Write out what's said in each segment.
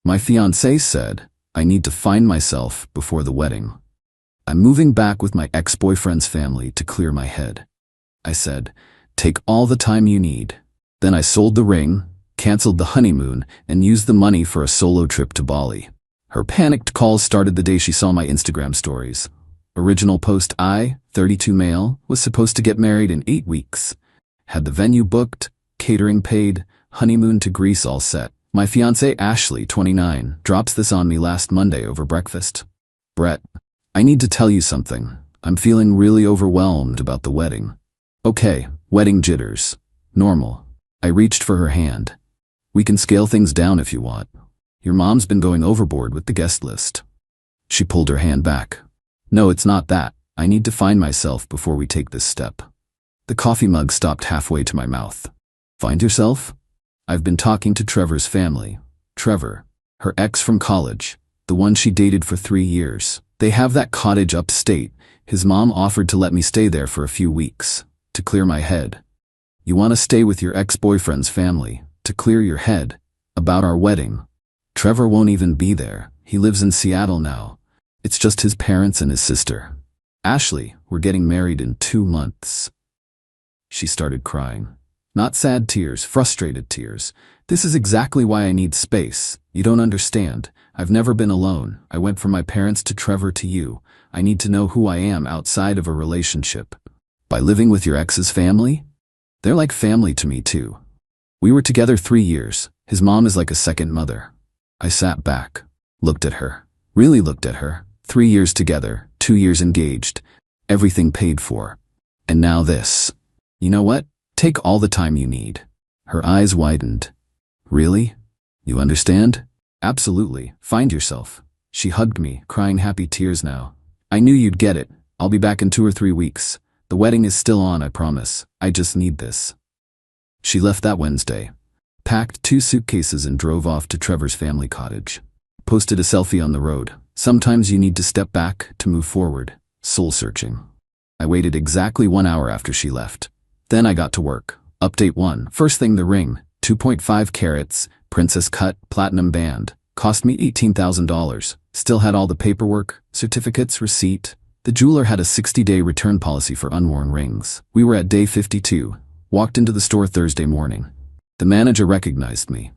My fiancé said, I need to find myself before the wedding. I'm moving back with my ex-boyfriend's family to clear my head. I said, take all the time you need. Then I sold the ring, canceled the honeymoon, and used the money for a solo trip to Bali. Her panicked calls started the day she saw my Instagram stories. Original post: I, 32 male, was supposed to get married in 8 weeks. Had the venue booked, catering paid, honeymoon to Greece all set. My fiancée Ashley, 29, drops this on me last Monday over breakfast. Brett, I need to tell you something. I'm feeling really overwhelmed about the wedding. Okay, wedding jitters. Normal. I reached for her hand. We can scale things down if you want. Your mom's been going overboard with the guest list. She pulled her hand back. No, it's not that. I need to find myself before we take this step. The coffee mug stopped halfway to my mouth. Find yourself? I've been talking to Trevor's family. Trevor, her ex from college, the one she dated for 3 years. They have that cottage upstate. His mom offered to let me stay there for a few weeks, to clear my head. You want to stay with your ex-boyfriend's family, to clear your head, about our wedding. Trevor won't even be there. He lives in Seattle now. It's just his parents and his sister. Ashley, we're getting married in 2 months. She started crying. Not sad tears, frustrated tears. This is exactly why I need space. You don't understand. I've never been alone. I went from my parents to Trevor to you. I need to know who I am outside of a relationship. By living with your ex's family? They're like family to me too. We were together 3 years. His mom is like a second mother. I sat back, looked at her, really looked at her. 3 years together, 2 years engaged, everything paid for. And now this. You know what? Take all the time you need. Her eyes widened. Really? You understand? Absolutely. Find yourself. She hugged me, crying happy tears now. I knew you'd get it. I'll be back in 2 or 3 weeks. The wedding is still on, I promise. I just need this. She left that Wednesday, packed 2 suitcases and drove off to Trevor's family cottage. Posted a selfie on the road. Sometimes you need to step back to move forward. Soul searching. I waited exactly 1 hour after she left. Then I got to work. Update 1. First thing, the ring. 2.5 carats, princess cut, platinum band. Cost me $18,000. Still had all the paperwork, certificates, receipt. The jeweler had a 60-day return policy for unworn rings. We were at day 52. Walked into the store Thursday morning. The manager recognized me.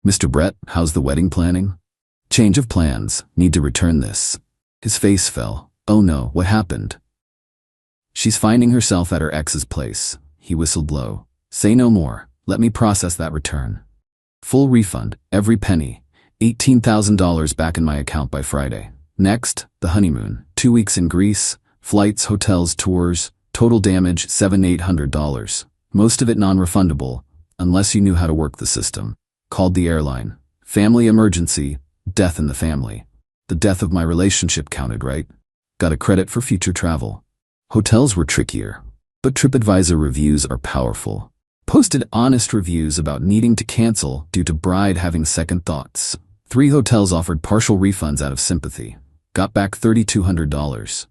Mr. Brett, how's the wedding planning? Change of plans. Need to return this. His face fell. Oh no, what happened? She's finding herself at her ex's place. He whistled low. Say no more. Let me process that return. Full refund, every penny. $18,000 back in my account by Friday. Next, the honeymoon. 2 weeks in Greece. Flights, hotels, tours. Total damage, $700–800. Most of it non-refundable, unless you knew how to work the system. Called the airline. Family emergency. Death in the family. The death of my relationship counted, right? Got a credit for future travel. Hotels were trickier, but TripAdvisor reviews are powerful. Posted honest reviews about needing to cancel due to bride having second thoughts. 3 hotels offered partial refunds out of sympathy. Got back $3,200.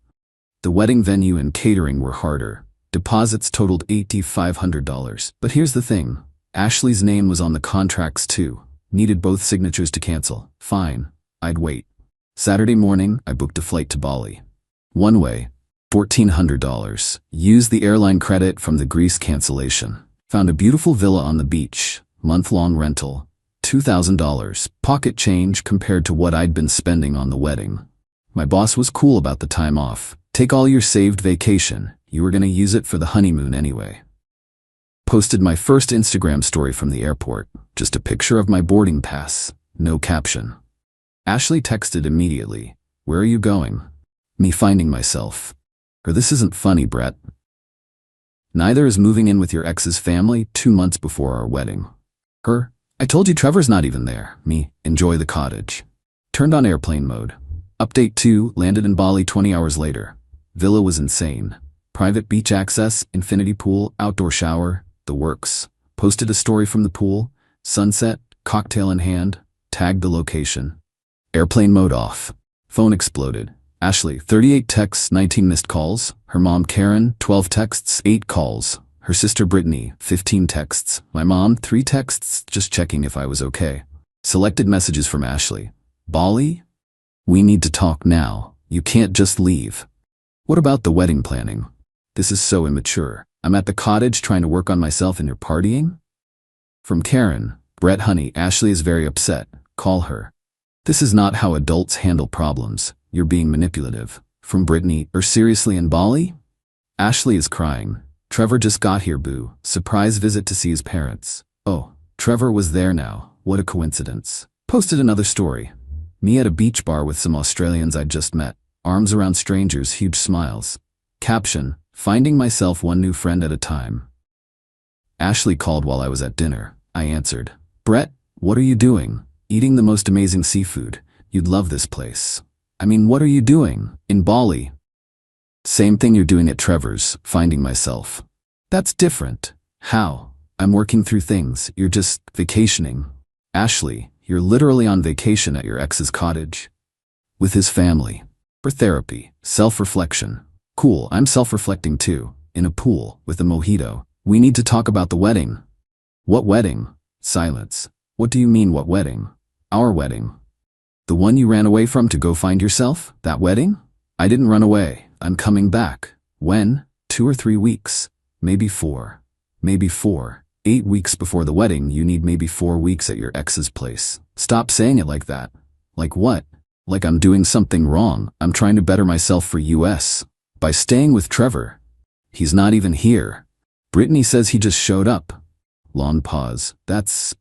The wedding venue and catering were harder. Deposits totaled $8,500. But here's the thing. Ashley's name was on the contracts too. Needed both signatures to cancel. Fine. I'd wait. Saturday morning, I booked a flight to Bali. One way. $1,400. Used the airline credit from the Greece cancellation. Found a beautiful villa on the beach. Month-long rental. $2,000. Pocket change compared to what I'd been spending on the wedding. My boss was cool about the time off. Take all your saved vacation. You were gonna use it for the honeymoon anyway. Posted my first Instagram story from the airport. Just a picture of my boarding pass. No caption. Ashley texted immediately. Where are you going? Me finding myself. Or this isn't funny, Brett. Neither is moving in with your ex's family 2 months before our wedding. Her, I told you Trevor's not even there. Me, enjoy the cottage. Turned on airplane mode. Update 2, landed in Bali 20 hours later. Villa was insane. Private beach access, infinity pool, outdoor shower, the works. Posted a story from the pool, sunset, cocktail in hand, tagged the location. Airplane mode off. Phone exploded. Ashley, 38 texts, 19 missed calls. Her mom, Karen, 12 texts, 8 calls. Her sister, Brittany, 15 texts. My mom, 3 texts, just checking if I was okay. Selected messages from Ashley. Bali? We need to talk now. You can't just leave. What about the wedding planning? This is so immature. I'm at the cottage trying to work on myself and you're partying? From Karen. Brett honey, Ashley is very upset. Call her. This is not how adults handle problems. You're being manipulative. From Brittany. Seriously in Bali? Ashley is crying. Trevor just got here, boo. Surprise visit to see his parents. Oh, Trevor was there now. What a coincidence. Posted another story. Me at a beach bar with some Australians I'd just met. Arms around strangers, huge smiles. Caption, finding myself one new friend at a time. Ashley called while I was at dinner. I answered. Brett, what are you doing? Eating the most amazing seafood. You'd love this place. I mean, what are you doing? In Bali. Same thing you're doing at Trevor's, finding myself. That's different. How? I'm working through things. You're just vacationing. Ashley, you're literally on vacation at your ex's cottage. With his family. For therapy. Self-reflection. Cool, I'm self-reflecting too. In a pool, with a mojito. We need to talk about the wedding. What wedding? Silence. What do you mean, what wedding? Our wedding. The one you ran away from to go find yourself? That wedding? I didn't run away. I'm coming back. When? 2 or 3 weeks. Maybe 4. Maybe 4. 8 weeks before the wedding, you need maybe 4 weeks at your ex's place. Stop saying it like that. Like what? Like I'm doing something wrong. I'm trying to better myself for US. By staying with Trevor. He's not even here. Brittany says he just showed up. Long pause.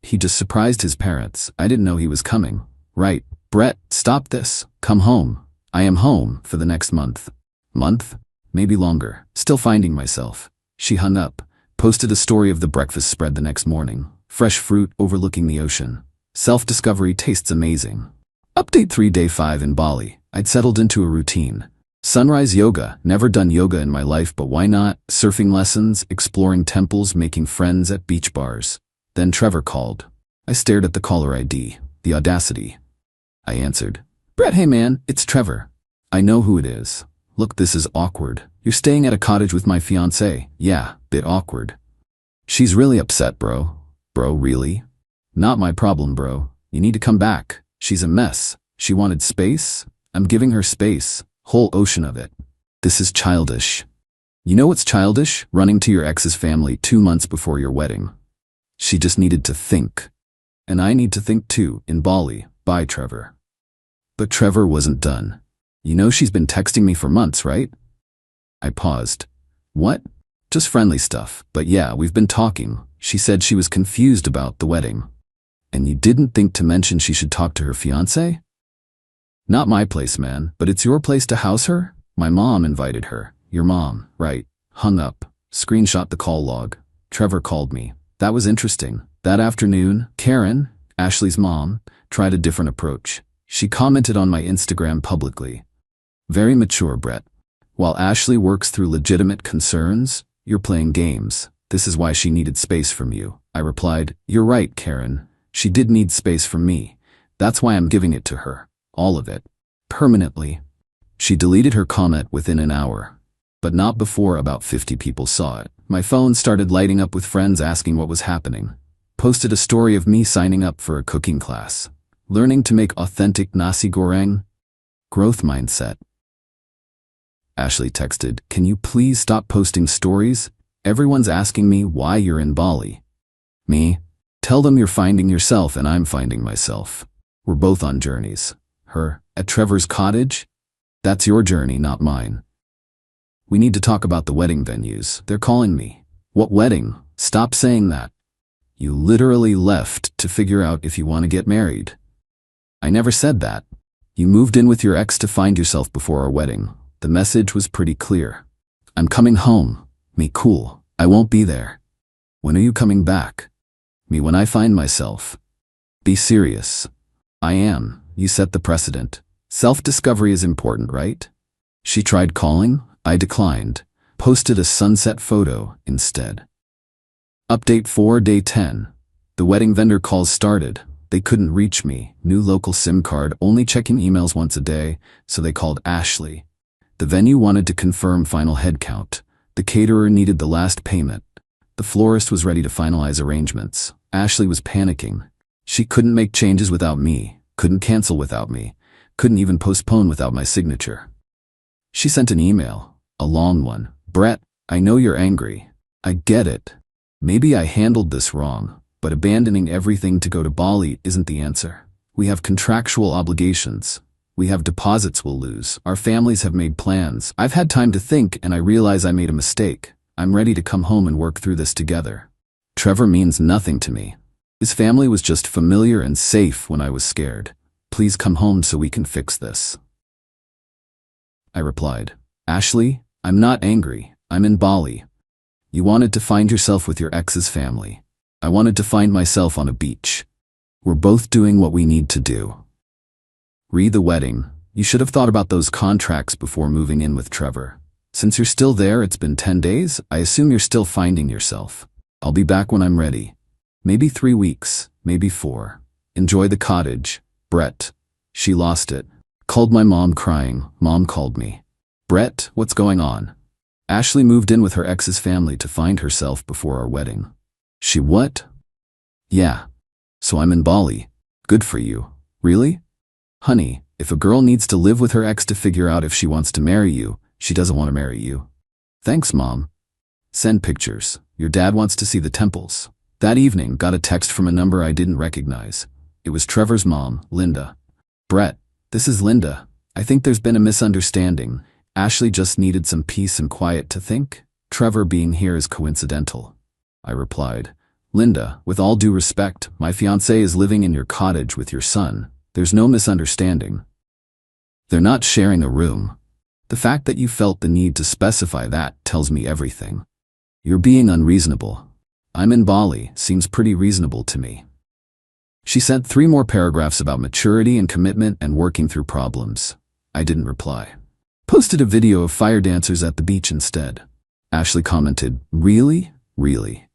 He just surprised his parents. I didn't know he was coming. Right. Brett, stop this. Come home. I am home for the next month. Month? Maybe longer. Still finding myself. She hung up. Posted a story of the breakfast spread the next morning. Fresh fruit overlooking the ocean. Self-discovery tastes amazing. Update 3 Day 5 in Bali. I'd settled into a routine. Sunrise yoga. Never done yoga in my life, but why not? Surfing lessons, exploring temples, making friends at beach bars. Then Trevor called. I stared at the caller ID. The audacity. I answered. Brett, hey man, it's Trevor. I know who it is. Look, this is awkward. You're staying at a cottage with my fiancée. Yeah, bit awkward. She's really upset, bro. Bro, really? Not my problem, bro. You need to come back. She's a mess. She wanted space. I'm giving her space. Whole ocean of it. This is childish. You know what's childish? Running to your ex's family 2 months before your wedding. She just needed to think. And I need to think too, in Bali. Bye, Trevor. But Trevor wasn't done. You know she's been texting me for months, right? I paused. What? Just friendly stuff. But yeah, we've been talking. She said she was confused about the wedding. And you didn't think to mention she should talk to her fiancé? Not my place, man, but it's your place to house her? My mom invited her. Your mom, right. Hung up. Screenshot the call log. Trevor called me. That was interesting. That afternoon, Karen, Ashley's mom, tried a different approach. She commented on my Instagram publicly. Very mature, Brett. While Ashley works through legitimate concerns, you're playing games. This is why she needed space from you. I replied, you're right, Karen. She did need space from me. That's why I'm giving it to her. All of it. Permanently. She deleted her comment within an hour. But not before about 50 people saw it. My phone started lighting up with friends asking what was happening. Posted a story of me signing up for a cooking class. Learning to make authentic nasi goreng. Growth mindset. Ashley texted, can you please stop posting stories? Everyone's asking me why you're in Bali. Me? Tell them you're finding yourself and I'm finding myself. We're both on journeys. Her, at Trevor's cottage? That's your journey, not mine. We need to talk about the wedding venues. They're calling me. What wedding? Stop saying that. You literally left to figure out if you want to get married. I never said that. You moved in with your ex to find yourself before our wedding. The message was pretty clear. I'm coming home. Me cool. I won't be there. When are you coming back? Me when I find myself. Be serious. I am. You set the precedent. Self-discovery is important, right? She tried calling. I declined. Posted a sunset photo instead. Update 4 Day 10. The wedding vendor calls started. They couldn't reach me. New local SIM card, only checking emails once a day, so they called Ashley. The venue wanted to confirm final head count. The caterer needed the last payment. The florist was ready to finalize arrangements. Ashley was panicking. She couldn't make changes without me, couldn't cancel without me, couldn't even postpone without my signature. She sent an email, a long one. Brett, I know you're angry. I get it. Maybe I handled this wrong, but abandoning everything to go to Bali isn't the answer. We have contractual obligations. We have deposits we'll lose. Our families have made plans. I've had time to think and I realize I made a mistake. I'm ready to come home and work through this together. Trevor means nothing to me. His family was just familiar and safe when I was scared. Please come home so we can fix this. I replied, Ashley, I'm not angry. I'm in Bali. You wanted to find yourself with your ex's family. I wanted to find myself on a beach. We're both doing what we need to do. Re the wedding. You should have thought about those contracts before moving in with Trevor. Since you're still there, it's been 10 days, I assume you're still finding yourself. I'll be back when I'm ready. Maybe 3 weeks, maybe 4. Enjoy the cottage. Brett. She lost it. Called my mom crying. Mom called me. Brett, what's going on? Ashley moved in with her ex's family to find herself before our wedding. She what? Yeah. So I'm in Bali. Good for you. Really? Honey, if a girl needs to live with her ex to figure out if she wants to marry you, she doesn't want to marry you. Thanks, Mom. Send pictures. Your dad wants to see the temples. That evening, got a text from a number I didn't recognize. It was Trevor's mom, Linda. Brett, this is Linda. I think there's been a misunderstanding. Ashley just needed some peace and quiet to think. Trevor being here is coincidental. I replied, Linda, with all due respect, my fiancé is living in your cottage with your son. There's no misunderstanding. They're not sharing a room. The fact that you felt the need to specify that tells me everything. You're being unreasonable. I'm in Bali, seems pretty reasonable to me. She sent 3 more paragraphs about maturity and commitment and working through problems. I didn't reply. Posted a video of fire dancers at the beach instead. Ashley commented, Really? Really?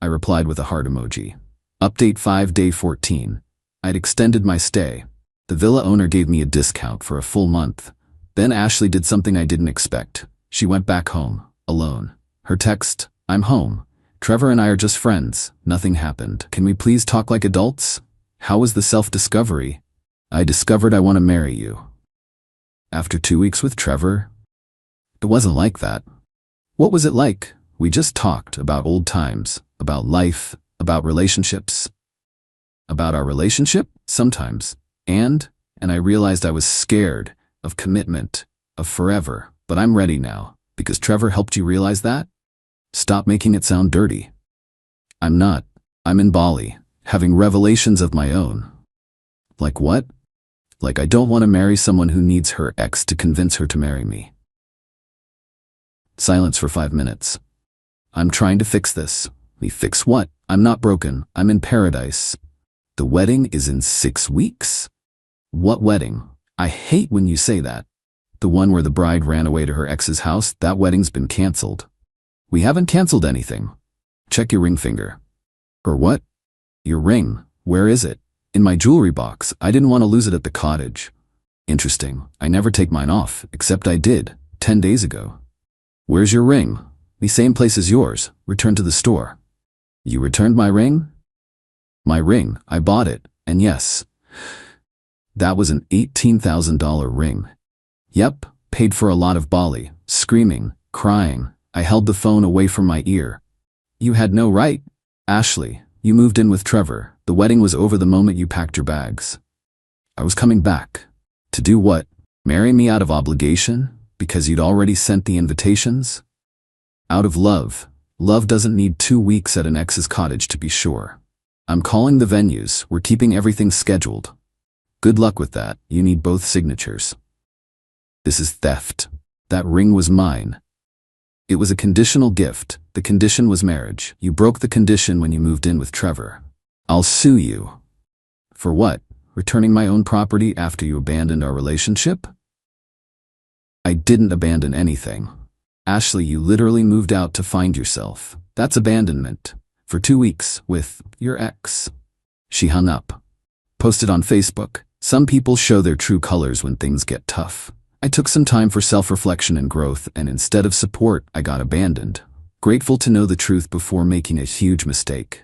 I replied with a heart emoji. Update 5 day 14. I'd extended my stay. The villa owner gave me a discount for a full month. Then Ashley did something I didn't expect. She went back home, alone. Her text, I'm home. Trevor and I are just friends. Nothing happened. Can we please talk like adults? How was the self-discovery? I discovered I want to marry you. After 2 weeks with Trevor? It wasn't like that. What was it like? We just talked about old times, about life, about relationships. About our relationship? Sometimes. And I realized I was scared of commitment, of forever. But I'm ready now, because Trevor helped you realize that? Stop making it sound dirty. I'm not. I'm in Bali, having revelations of my own. Like what? Like I don't want to marry someone who needs her ex to convince her to marry me. Silence for 5 minutes. I'm trying to fix this. Me fix what? I'm not broken. I'm in paradise. The wedding is in 6 weeks? What wedding? I hate when you say that. The one where the bride ran away to her ex's house, that wedding's been canceled. We haven't canceled anything. Check your ring finger. Or what? Your ring. Where is it? In my jewelry box. I didn't want to lose it at the cottage. Interesting. I never take mine off, except I did, 10 days ago. Where's your ring? The same place as yours. Returned to the store. You returned my ring? My ring. I bought it. And yes, that was an $18,000 ring. Yep, paid for a lot of Bali. Screaming, crying. I held the phone away from my ear. You had no right. Ashley, you moved in with Trevor. The wedding was over the moment you packed your bags. I was coming back. To do what? Marry me out of obligation? Because you'd already sent the invitations? Out of love. Love doesn't need 2 weeks at an ex's cottage to be sure. I'm calling the venues. We're keeping everything scheduled. Good luck with that. You need both signatures. This is theft. That ring was mine. It was a conditional gift. The condition was marriage. You broke the condition when you moved in with Trevor. I'll sue you. For what? Returning my own property after you abandoned our relationship? I didn't abandon anything. Ashley, you literally moved out to find yourself. That's abandonment. For 2 weeks, with your ex. She hung up. Posted on Facebook. Some people show their true colors when things get tough. I took some time for self-reflection and growth, and instead of support, I got abandoned. Grateful to know the truth before making a huge mistake.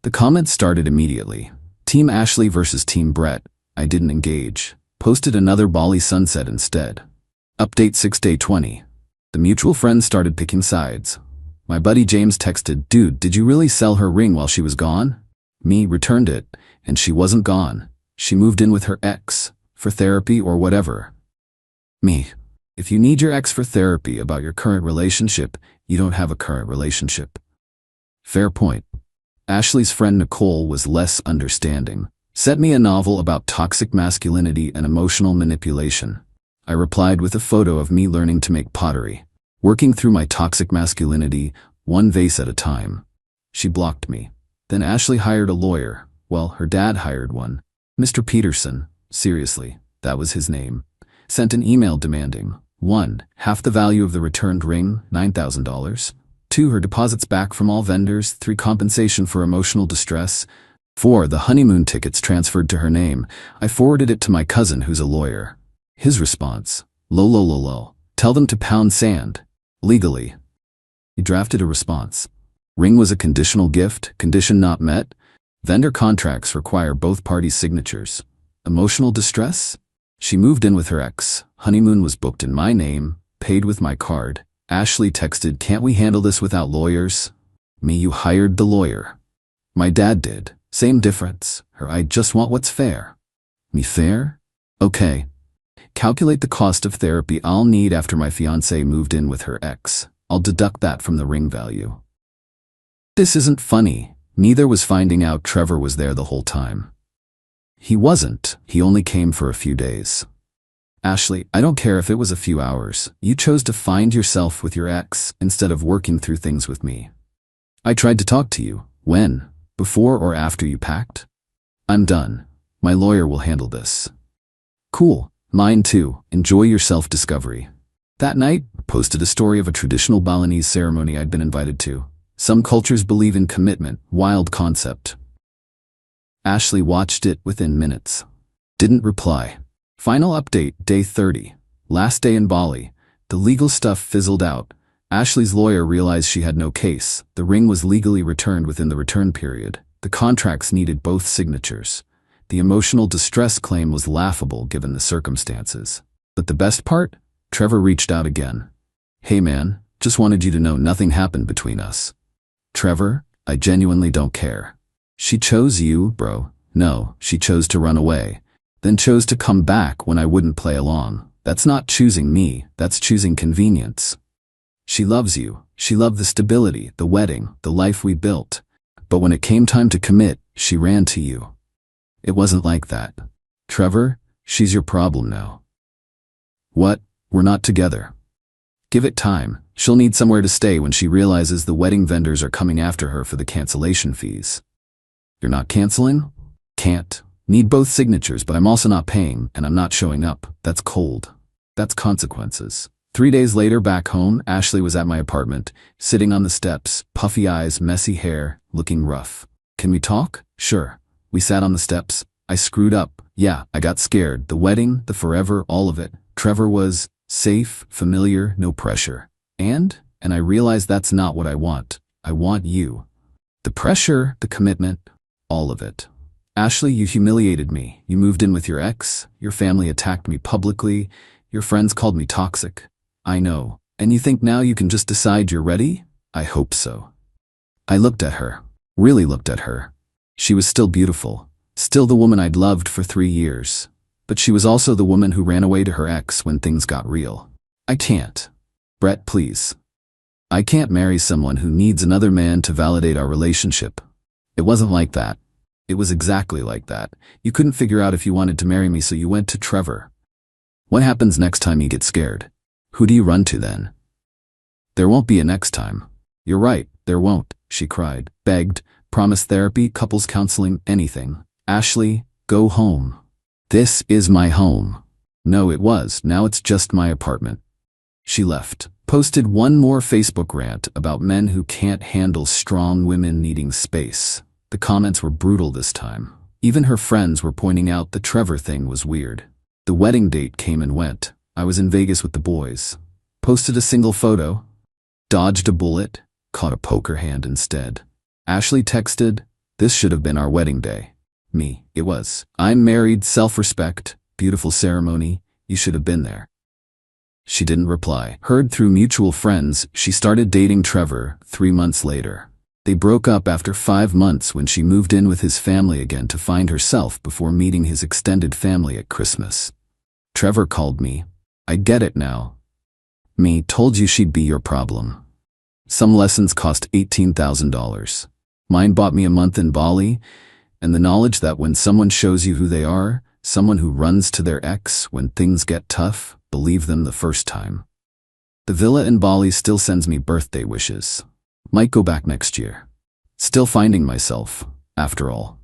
The comments started immediately. Team Ashley versus Team Brett. I didn't engage. Posted another Bali sunset instead. Update 6 day 20. The mutual friends started picking sides. My buddy James texted, "Dude, did you really sell her ring while she was gone?" Me returned it, and she wasn't gone. She moved in with her ex, for therapy or whatever. Me. If you need your ex for therapy about your current relationship, you don't have a current relationship. Fair point. Ashley's friend Nicole was less understanding. Sent me a novel about toxic masculinity and emotional manipulation. I replied with a photo of me learning to make pottery, working through my toxic masculinity, one vase at a time. She blocked me. Then Ashley hired a lawyer. Well, her dad hired one. Mr. Peterson, seriously, that was his name. Sent an email demanding 1. Half the value of the returned ring, $9,000. 2. Her deposits back from all vendors. 3. Compensation for emotional distress. 4. The honeymoon tickets transferred to her name. I forwarded it to my cousin who's a lawyer. His response, lol. Tell them to pound sand. Legally. He drafted a response. Ring was a conditional gift, condition not met. Vendor contracts require both parties' signatures. Emotional distress? She moved in with her ex. Honeymoon was booked in my name, paid with my card. Ashley texted, "Can't we handle this without lawyers?" Me, you hired the lawyer. My dad did. Same difference. Her, I just want what's fair. Me, fair? Okay. Calculate the cost of therapy I'll need after my fiancée moved in with her ex. I'll deduct that from the ring value. This isn't funny. Neither was finding out Trevor was there the whole time. He wasn't. He only came for a few days. Ashley, I don't care if it was a few hours. You chose to find yourself with your ex instead of working through things with me. I tried to talk to you. When? Before or after you packed? I'm done. My lawyer will handle this. Cool. Mine too. Enjoy your self-discovery. That night, posted a story of a traditional Balinese ceremony I'd been invited to. Some cultures believe in commitment, wild concept. Ashley watched it within minutes. Didn't reply. Final update, day 30. Last day in Bali. The legal stuff fizzled out. Ashley's lawyer realized she had no case. The ring was legally returned within the return period. The contracts needed both signatures. The emotional distress claim was laughable given the circumstances. But the best part? Trevor reached out again. "Hey man, just wanted you to know nothing happened between us." Trevor, I genuinely don't care. She chose you, bro. No, she chose to run away. Then chose to come back when I wouldn't play along. That's not choosing me, that's choosing convenience. She loves you. She loved the stability, the wedding, the life we built. But when it came time to commit, she ran to you. It wasn't like that. Trevor, she's your problem now. What? We're not together. Give it time. She'll need somewhere to stay when she realizes the wedding vendors are coming after her for the cancellation fees. You're not canceling? Can't. Need both signatures, but I'm also not paying, and I'm not showing up. That's cold. That's consequences. 3 days later, back home, Ashley was at my apartment, sitting on the steps, puffy eyes, messy hair, looking rough. Can we talk? Sure. We sat on the steps. I screwed up. Yeah, I got scared. The wedding, the forever, all of it. Trevor was safe, familiar, no pressure. And I realized that's not what I want. I want you. The pressure, the commitment, all of it. Ashley, you humiliated me. You moved in with your ex. Your family attacked me publicly. Your friends called me toxic. I know. And you think now you can just decide you're ready? I hope so. I looked at her. Really looked at her. She was still beautiful. Still the woman I'd loved for 3 years. But she was also the woman who ran away to her ex when things got real. I can't. Brett, please. I can't marry someone who needs another man to validate our relationship. It wasn't like that. It was exactly like that. You couldn't figure out if you wanted to marry me, so you went to Trevor. What happens next time you get scared? Who do you run to then? There won't be a next time. You're right, there won't, she cried, begged, promised therapy, couples counseling, anything. Ashley, go home. This is my home. No, it was. Now it's just my apartment. She left. Posted one more Facebook rant about men who can't handle strong women needing space. The comments were brutal this time. Even her friends were pointing out the Trevor thing was weird. The wedding date came and went. I was in Vegas with the boys. Posted a single photo. Dodged a bullet. Caught a poker hand instead. Ashley texted, "This should have been our wedding day." Me, it was. I'm married, self-respect, beautiful ceremony, you should have been there. She didn't reply. Heard through mutual friends, she started dating Trevor 3 months later. They broke up after 5 months when she moved in with his family again to find herself before meeting his extended family at Christmas. Trevor called me. I get it now. Me, told you she'd be your problem. Some lessons cost $18,000. Mine bought me a month in Bali, and the knowledge that when someone shows you who they are, someone who runs to their ex when things get tough, believe them the first time. The villa in Bali still sends me birthday wishes. Might go back next year. Still finding myself, after all.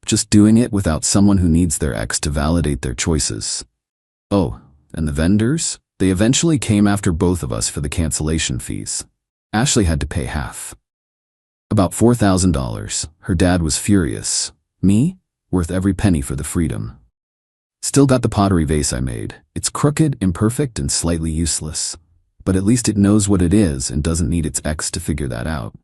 Just doing it without someone who needs their ex to validate their choices. Oh, and the vendors? They eventually came after both of us for the cancellation fees. Ashley had to pay half. About $4,000. Her dad was furious. Me? Worth every penny for the freedom. Still got the pottery vase I made. It's crooked, imperfect, and slightly useless. But at least it knows what it is and doesn't need its ex to figure that out.